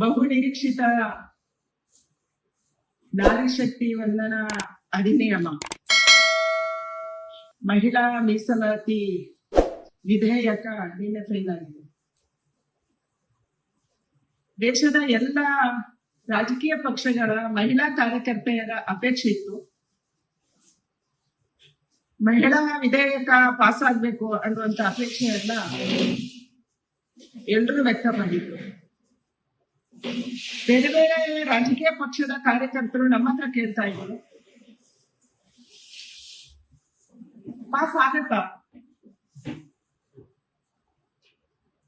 ಬಹುನಿರೀಕ್ಷಿತ ನಾರಿ ಶಕ್ತಿ ವಂದನಾ ಅಧಿನಿಯಮ ಮಹಿಳಾ ಮೀಸಲಾತಿ ವಿಧೇಯಕ ನಿನ್ನೆ ಫೈಲ್ ಆಗಿದೆ. ದೇಶದ ಎಲ್ಲ ರಾಜಕೀಯ ಪಕ್ಷಗಳ ಮಹಿಳಾ ಕಾರ್ಯಕರ್ತೆಯರ ಅಪೇಕ್ಷೆ ಇತ್ತು. ಮಹಿಳಾ ವಿಧೇಯಕ ಪಾಸ್ ಆಗ್ಬೇಕು ಅನ್ನುವಂತ ಅಪೇಕ್ಷೆಯನ್ನ ಎಲ್ಲರೂ ವ್ಯಕ್ತಪಡಿಸಿದ್ರು. ಬೇರೆ ಬೇರೆ ರಾಜಕೀಯ ಪಕ್ಷದ ಕಾರ್ಯಕರ್ತರು ನಮ್ಮ ಹತ್ರ ಕೇಳ್ತಾ ಇದ್ರು, ಪಾಸ್ ಆಗತ್ತಾ?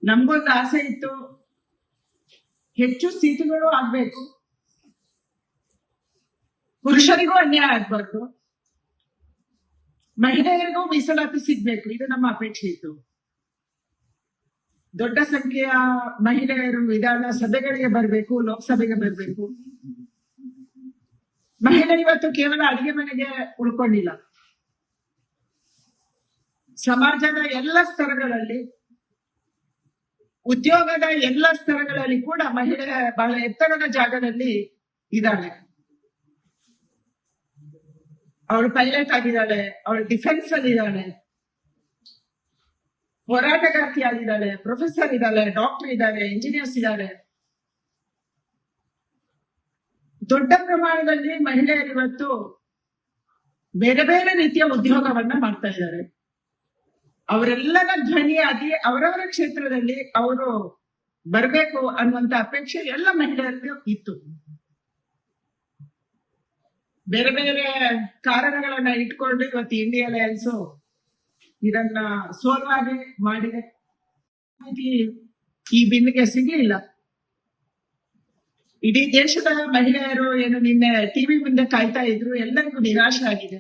ನಮ್ಗೊಂದು ಆಸೆ ಇತ್ತು, ಹೆಚ್ಚು ಸೀಟುಗಳು ಆಗ್ಬೇಕು, ಪುರುಷರಿಗೂ ಅನ್ಯಾಯ ಆಗ್ಬಾರ್ದು, ಮಹಿಳೆಯರಿಗೂ ಮೀಸಲಾತಿ ಸಿಗ್ಬೇಕು, ಇದು ನಮ್ಮ ಅಪೇಕ್ಷೆ ಇತ್ತು. ದೊಡ್ಡ ಸಂಖ್ಯೆಯ ಮಹಿಳೆಯರು ವಿಧಾನಸಭೆಗಳಿಗೆ ಬರಬೇಕು, ಲೋಕಸಭೆಗೆ ಬರಬೇಕು. ಮಹಿಳೆ ಇವತ್ತು ಕೇವಲ ಅಡಿಗೆ ಮನೆಗೆ ಉಳ್ಕೊಂಡಿಲ್ಲ. ಸಮಾಜದ ಎಲ್ಲ ಸ್ತರಗಳಲ್ಲಿ, ಉದ್ಯೋಗದ ಎಲ್ಲ ಸ್ತರಗಳಲ್ಲಿ ಕೂಡ ಮಹಿಳೆ ಬಹಳ ಎತ್ತರದ ಜಾಗದಲ್ಲಿ ಇದ್ದಾಳೆ. ಅವಳು ಪೈಲಟ್ ಆಗಿದ್ದಾಳೆ, ಅವಳು ಡಿಫೆನ್ಸ್ ಅಲ್ಲಿ ಇದ್ದಾಳೆ, ಹೋರಾಟಗಾರ್ತಿ ಆಗಿದ್ದಾಳೆ, ಪ್ರೊಫೆಸರ್ ಇದ್ದಾಳೆ, ಡಾಕ್ಟರ್ ಇದ್ದಾರೆ, ಇಂಜಿನಿಯರ್ಸ್ ಇದ್ದಾರೆ. ದೊಡ್ಡ ಪ್ರಮಾಣದಲ್ಲಿ ಮಹಿಳೆಯರು ಇವತ್ತು ಬೇರೆ ಬೇರೆ ರೀತಿಯ ಉದ್ಯೋಗವನ್ನ ಮಾಡ್ತಾ ಇದ್ದಾರೆ. ಅವರೆಲ್ಲರ ಧ್ವನಿಯಾಗಿ ಅವರವರ ಕ್ಷೇತ್ರದಲ್ಲಿ ಅವರು ಬರಬೇಕು ಅನ್ನುವಂತ ಅಪೇಕ್ಷೆ ಎಲ್ಲ ಮಹಿಳೆಯರಿಗೂ ಇತ್ತು. ಬೇರೆ ಬೇರೆ ಕಾರಣಗಳನ್ನ ಇಟ್ಕೊಂಡು ಇವತ್ತು ಇಂಡಿಯಾ ಅಲಯನ್ಸ್ ಇದನ್ನ ಸೋಲವಾಗಿ ಮಾಡಿದೆ. ಈ ಬಿಲ್ಗೆ ಸಿಗ್ಲಿಲ್ಲ. ಇಡೀ ದೇಶದ ಮಹಿಳೆಯರು ಏನು ನಿನ್ನೆ ಟಿವಿ ಮುಂದೆ ಕಾಯ್ತಾ ಇದ್ರು, ಎಲ್ಲರಿಗೂ ನಿರಾಶೆ ಆಗಿದೆ,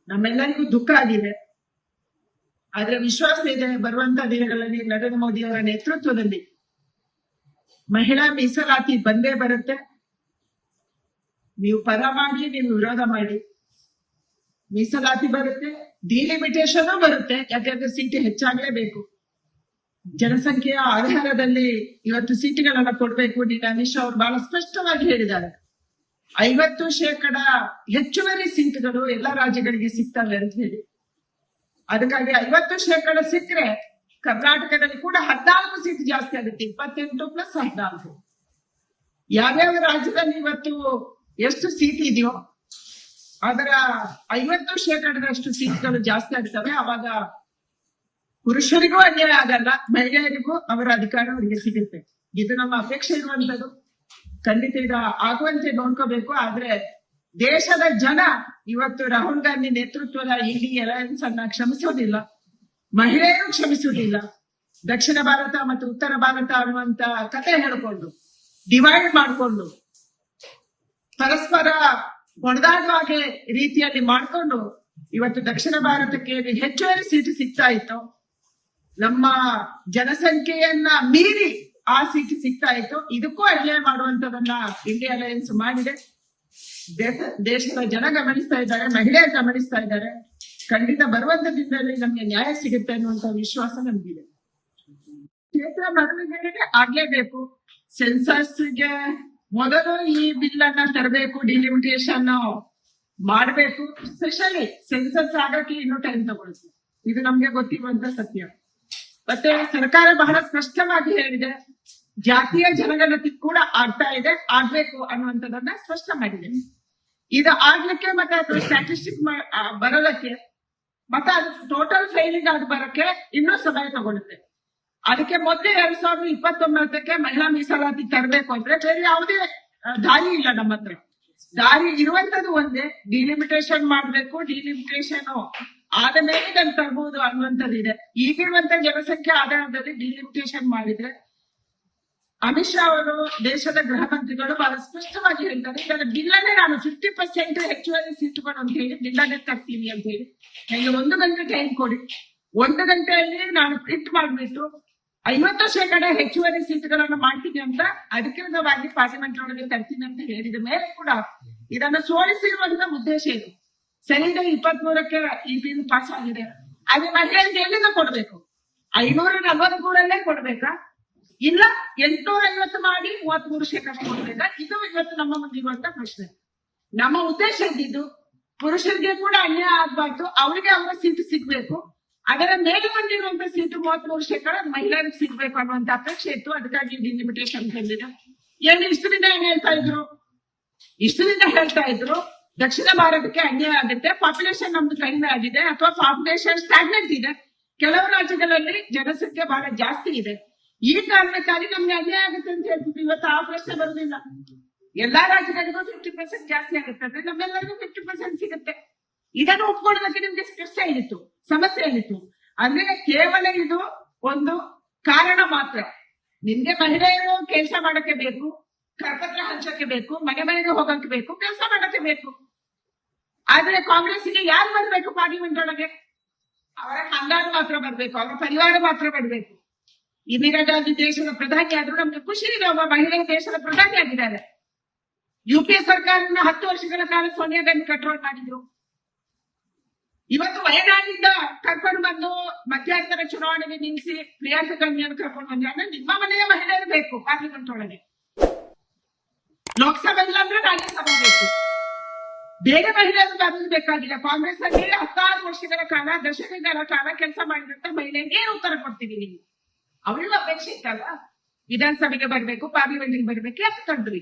ನಮ್ಮೆಲ್ಲರಿಗೂ ದುಃಖ ಆಗಿದೆ. ಆದ್ರೆ ವಿಶ್ವಾಸ ಇದೆ, ಬರುವಂತ ದಿನಗಳಲ್ಲಿ ನರೇಂದ್ರ ಮೋದಿ ಅವರ ನೇತೃತ್ವದಲ್ಲಿ ಮಹಿಳಾ ಮೀಸಲಾತಿ ಬಂದೇ ಬರುತ್ತೆ. ನೀವು ಪರ ಮಾಡಿ, ನೀವು ವಿರೋಧ ಮಾಡಿ, ಮೀಸಲಾತಿ ಬರುತ್ತೆ, ಡಿಲಿಮಿಟೇಷನ್ ಬರುತ್ತೆ. ಯಾಕಂದ್ರೆ ಸೀಟು ಹೆಚ್ಚಾಗಲೇಬೇಕು. ಜನಸಂಖ್ಯೆಯ ಆಧಾರದಲ್ಲಿ ಇವತ್ತು ಸೀಟುಗಳನ್ನ ಕೊಡ್ಬೇಕು. ಅಮಿತ್ ಶಾ ಅವರು ಬಹಳ ಸ್ಪಷ್ಟವಾಗಿ ಹೇಳಿದ್ದಾರೆ, 50% ಹೆಚ್ಚುವರಿ ಸೀಟುಗಳು ಎಲ್ಲ ರಾಜ್ಯಗಳಿಗೆ ಸಿಗ್ತವೆ ಅಂತ ಹೇಳಿ. ಅದಕ್ಕಾಗಿ 50% ಸಿಕ್ಕರೆ ಕರ್ನಾಟಕದಲ್ಲಿ ಕೂಡ 14 ಸೀಟ್ ಜಾಸ್ತಿ ಆಗುತ್ತೆ. 28 + 14. ಯಾವ್ಯಾವ ರಾಜ್ಯದಲ್ಲಿ ಇವತ್ತು ಎಷ್ಟು ಸೀಟ್ ಇದೆಯೋ ಅದರ 50% ಸೀಟ್ಗಳು ಜಾಸ್ತಿ ಆಗ್ತವೆ. ಅವಾಗ ಪುರುಷರಿಗೂ ಅನ್ಯಾಯ ಆಗಲ್ಲ, ಮಹಿಳೆಯರಿಗೂ ಅವರ ಅಧಿಕಾರ ಅವರಿಗೆ ಸಿಗುತ್ತೆ. ಇದು ನಮ್ಮ ಅಪೇಕ್ಷೆ ಇರುವಂತದ್ದು. ಖಂಡಿತ ಇದು ಆಗುವಂತೆ ನೋಡ್ಕೋಬೇಕು. ಆದ್ರೆ ದೇಶದ ಜನ ಇವತ್ತು ರಾಹುಲ್ ಗಾಂಧಿ ನೇತೃತ್ವದ ಇಂಡಿ ಅಲಯನ್ಸ್ ಅನ್ನ ಕ್ಷಮಿಸೋದಿಲ್ಲ, ಮಹಿಳೆಯರು ಕ್ಷಮಿಸುವುದಿಲ್ಲ. ದಕ್ಷಿಣ ಭಾರತ ಮತ್ತು ಉತ್ತರ ಭಾರತ ಅನ್ನುವಂತ ಕತೆ ಹೇಳ್ಕೊಂಡು, ಡಿವೈಡ್ ಮಾಡಿಕೊಂಡು, ಪರಸ್ಪರ ಹೊಡೆದಾಡುವ ರೀತಿಯಲ್ಲಿ ಮಾಡಿಕೊಂಡು ಇವತ್ತು ದಕ್ಷಿಣ ಭಾರತಕ್ಕೆ ಹೆಚ್ಚುವರಿ ಸೀಟು ಸಿಗ್ತಾ ಇತ್ತು. ನಮ್ಮ ಜನಸಂಖ್ಯೆಯನ್ನ ಮೀರಿ ಆ ಸೀಟು ಸಿಗ್ತಾ ಇತ್ತು. ಇದಕ್ಕೂ ಅನ್ಯಾಯ ಮಾಡುವಂತದನ್ನ ಇಂಡಿಯಾ ಅಲಯನ್ಸ್ ಮಾಡಿದೆ. ದೇಶದ ಜನ ಗಮನಿಸ್ತಾ ಇದ್ದಾರೆ, ಮಹಿಳೆಯರು ಗಮನಿಸ್ತಾ ಇದ್ದಾರೆ. ಖಂಡಿತ ಬರುವಂತ ದಿನದಲ್ಲಿ ನಮ್ಗೆ ನ್ಯಾಯ ಸಿಗುತ್ತೆ ಅನ್ನುವಂತ ವಿಶ್ವಾಸ ನಮ್ಗಿದೆ. ಕ್ಷೇತ್ರ ಮರುವಿಂಗಡಣೆ ಆಗ್ಲೇಬೇಕು. ಸೆನ್ಸಸ್ಗೆ ಮೊದಲು ಈ ಬಿಲ್ ಅನ್ನ ತರಬೇಕು, ಡಿಲಿಮಿಟೇಷನ್ ಮಾಡಬೇಕು. ಸ್ಪೆಷಲಿ ಸೆನ್ಸಸ್ ಆಗಕ್ಕೆ ಇನ್ನೂ ಟೈಮ್ ತಗೊಳುತ್ತೆ, ಇದು ನಮ್ಗೆ ಗೊತ್ತಿರುವಂತ ಸತ್ಯ. ಮತ್ತೆ ಸರ್ಕಾರ ಬಹಳ ಸ್ಪಷ್ಟವಾಗಿ ಹೇಳಿದೆ, ಜಾತಿಯ ಜನಗಣತಿ ಕೂಡ ಆಗ್ತಾ ಇದೆ, ಆಗ್ಬೇಕು ಅನ್ನುವಂಥದ್ದನ್ನ ಸ್ಪಷ್ಟ ಮಾಡಿದೆ. ಇದು ಆಗ್ಲಿಕ್ಕೆ ಮತ್ತೆ ಅದು ಸ್ಟ್ಯಾಟಿಸ್ಟಿಕ್ ಬರೋದಕ್ಕೆ ಮತ್ತೆ ಅದು ಟೋಟಲ್ ಫೈಲಿಂಗ್ ಆಗಿ ಬರಕ್ಕೆ ಇನ್ನೂ ಸಮಯ ತಗೊಳುತ್ತೆ. ಅದಕ್ಕೆ ಮೊದಲೇ 2029ಕ್ಕೆ ಮಹಿಳಾ ಮೀಸಲಾತಿ ತರಬೇಕು ಅಂದ್ರೆ ಬೇರೆ ಯಾವುದೇ ದಾರಿ ಇಲ್ಲ ನಮ್ಮ ಹತ್ರ. ದಾರಿ ಇರುವಂತದ್ದು ಒಂದೇ, ಡಿಲಿಮಿಟೇಷನ್ ಮಾಡ್ಬೇಕು. ಡಿಲಿಮಿಟೇಷನ್ ಆದ ಮೇಲೆ ಇದನ್ನು ತರಬಹುದು ಅನ್ನುವಂಥದ್ದಿದೆ. ಈಗಿರುವಂತ ಜನಸಂಖ್ಯೆ ಆಧಾರದಲ್ಲಿ ಡಿಲಿಮಿಟೇಷನ್ ಮಾಡಿದ್ರೆ, ಅಮಿತ್ ಶಾ ಅವರು ದೇಶದ ಗೃಹ ಮಂತ್ರಿಗಳು ಬಹಳ ಸ್ಪಷ್ಟವಾಗಿ ಹೇಳ್ತಾರೆ, ಇದರ ಬಿಲ್ಲನ್ನೇ ನಾನು 50% ಹೆಚ್ಚುವರಿ ಸೀಟುಗಳು ಅಂತ ಹೇಳಿ ಬಿಲ್ಲನ್ನೇ ತರ್ತೀನಿ ಅಂತ ಹೇಳಿ ನನಗೆ 1 ಗಂಟೆ ಟೈಮ್ ಕೊಡಿ. 1 ಗಂಟೆಯಲ್ಲಿ ನಾನು ಪ್ರಿಂಟ್ ಮಾಡಿಬಿಟ್ಟು 50% ಹೆಚ್ಚುವರಿ ಸೀಟುಗಳನ್ನು ಮಾಡ್ತೀನಿ ಅಂತ ಅಧಿಕೃತವಾಗಿ ಪಾರ್ಲಿಮೆಂಟ್ ಒಳಗೆ ತರ್ತೀನಿ ಅಂತ ಹೇಳಿದ ಮೇಲೆ ಕೂಡ ಇದನ್ನು ಸೋಲಿಸಿರುವಂತ ಉದ್ದೇಶ ಇದು. ಸರಿದ 23ಕ್ಕೆ ಈ ಬಿಲ್ ಪಾಸ್ ಆಗಿದೆ. ಅದೇ ಮಹಿಳೆಯರಿಗೆ ಎಲ್ಲಿಂದ ಕೊಡ್ಬೇಕು? 543 ಕೊಡ್ಬೇಕಾ? ಇಲ್ಲ 850 ಮಾಡಿ 33% ಕೊಡ್ಬೇಕಾ? ಇದು ಇವತ್ತು ನಮ್ಮ ಮುಂದೆ ಇರುವಂತ ಪ್ರಶ್ನೆ. ನಮ್ಮ ಉದ್ದೇಶ ಇದ್ದಿದ್ದು ಪುರುಷರಿಗೆ ಕೂಡ ಅನ್ಯಾಯ ಆಗ್ಬಾರ್ದು, ಅವರಿಗೆ ಅವರ ಸೀಟು ಸಿಗ್ಬೇಕು, ಅದರ ಮೇಲೆ ಬಂದಿರುವಂತ ಸೀಟು 33% ಮಹಿಳೆಯರಿಗೆ ಸಿಗ್ಬೇಕು ಅನ್ನುವಂತ ಅಪೇಕ್ಷೆ ಇತ್ತು. ಅದಕ್ಕಾಗಿ ಡಿಲಿಮಿಟೇಷನ್ ಬಂದಿದೆ. ಏನು ಇಷ್ಟದಿಂದ ಏನ್ ಹೇಳ್ತಾ ಇದ್ರು ದಕ್ಷಿಣ ಭಾರತಕ್ಕೆ ಅನ್ಯಾಯ ಆಗುತ್ತೆ, ಪಾಪ್ಯುಲೇಷನ್ ನಮ್ದು ಕಡಿಮೆ ಆಗಿದೆ ಅಥವಾ ಪಾಪ್ಯುಲೇಷನ್ ಸ್ಟಾಗ್ನೆಂಟ್ ಇದೆ, ಕೆಲವು ರಾಜ್ಯಗಳಲ್ಲಿ ಜನಸಂಖ್ಯೆ ಬಹಳ ಜಾಸ್ತಿ ಇದೆ, ಈ ಕಾರಣಕ್ಕಾಗಿ ನಮ್ಗೆ ಅನ್ಯಾಯ ಆಗುತ್ತೆ ಅಂತ ಹೇಳ್ತಿದ್ವಿ. ಇವತ್ತು ಆ ಪ್ರಶ್ನೆ ಬರುದಿಲ್ಲ. ಎಲ್ಲಾ ರಾಜ್ಯಗಳಿಗೂ 50% ಜಾಸ್ತಿ ಆಗುತ್ತೆ ಅಂದ್ರೆ ನಮ್ಮೆಲ್ಲರಿಗೂ 50% ಸಿಗುತ್ತೆ. ಇದನ್ನು ಒಪ್ಕೊಳ್ಳೋದಕ್ಕೆ ನಿಮ್ಗೆ ಕಷ್ಟ ಏನಿತ್ತು, ಸಮಸ್ಯೆ ಏನಿತ್ತು ಅಂದ್ರೆ ಕೇವಲ ಇದು ಒಂದು ಕಾರಣ ಮಾತ್ರ. ನಿಮ್ಗೆ ಮಹಿಳೆಯರು ಕೆಲಸ ಮಾಡಕ್ಕೆ ಬೇಕು, ಕರಪತ್ರ ಹಂಚಕ್ಕೆ ಬೇಕು, ಮನೆ ಮನೆಗೆ ಹೋಗಕ್ಕೆ ಬೇಕು, ಕೆಲಸ ಮಾಡಕ್ಕೆ ಬೇಕು. ಆದ್ರೆ ಕಾಂಗ್ರೆಸ್ಗೆ ಯಾರು ಬರ್ಬೇಕು ಪಾರ್ಲಿಮೆಂಟ್ ಒಳಗೆ? ಅವರ ಕಂಗಾರು ಮಾತ್ರ ಬರ್ಬೇಕು, ಅವರ ಪರಿವಾರ ಮಾತ್ರ ಬರ್ಬೇಕು. ಇಂದಿರಾ ಗಾಂಧಿ ದೇಶದ ಪ್ರಧಾನಿ ಆದ್ರೂ ನಮ್ಗೆ ಖುಷಿ ಇದೆ, ಒಬ್ಬ ಮಹಿಳೆ ದೇಶದ ಪ್ರಧಾನಿ ಆಗಿದ್ದಾರೆ. ಯುಪಿಎ ಸರ್ಕಾರನ 10 ವರ್ಷಗಳ ಕಾಲ ಸೋನಿಯಾ ಗಾಂಧಿ ಕಂಟ್ರೋಲ್ ಮಾಡಿದ್ರು. ಇವತ್ತು ವಯನಾಡಿಂದ ಕರ್ಕೊಂಡು ಬಂದು ಮಧ್ಯಂತರ ಚುನಾವಣೆಗೆ ನಿಲ್ಲಿಸಿ ಪ್ರಿಯಾಂಕಾ ಗಾಂಧಿಯನ್ನು ಕರ್ಕೊಂಡು ಬಂದ್ರೆ ಅಂದ್ರೆ ನಿಮ್ಮ ಮನೆಯ ಮಹಿಳೆಯರು ಬೇಕು ಪಾರ್ಲಿಮೆಂಟ್ ಒಳಗೆ. ಲೋಕಸಭೆ ಇಲ್ಲ ಅಂದ್ರೆ ರಾಜ್ಯಸಭೆ ಬೇಕು. ಬೇರೆ ಮಹಿಳೆಯರು ಬರೋದು ಬೇಕಾಗಿಲ್ಲ. ಕಾಂಗ್ರೆಸ್ ಅಲ್ಲಿ 16 ವರ್ಷಗಳ ಕಾಲ, ದಶಕಗಳ ಕಾಲ ಕೆಲಸ ಮಾಡಿದಂತ ಮಹಿಳೆಗೆ ಏನು ಉತ್ತರ ಕೊಡ್ತೀವಿ ನೀವು? ಅವರಿಗೂ ಅಪೇಕ್ಷೆ ಇತ್ತಲ್ಲ, ವಿಧಾನಸಭೆಗೆ ಬರ್ಬೇಕು, ಪಾರ್ಲಿಮೆಂಟ್ಗೆ ಬರ್ಬೇಕು, ಯಾಕೆ ತಂದ್ರಿ?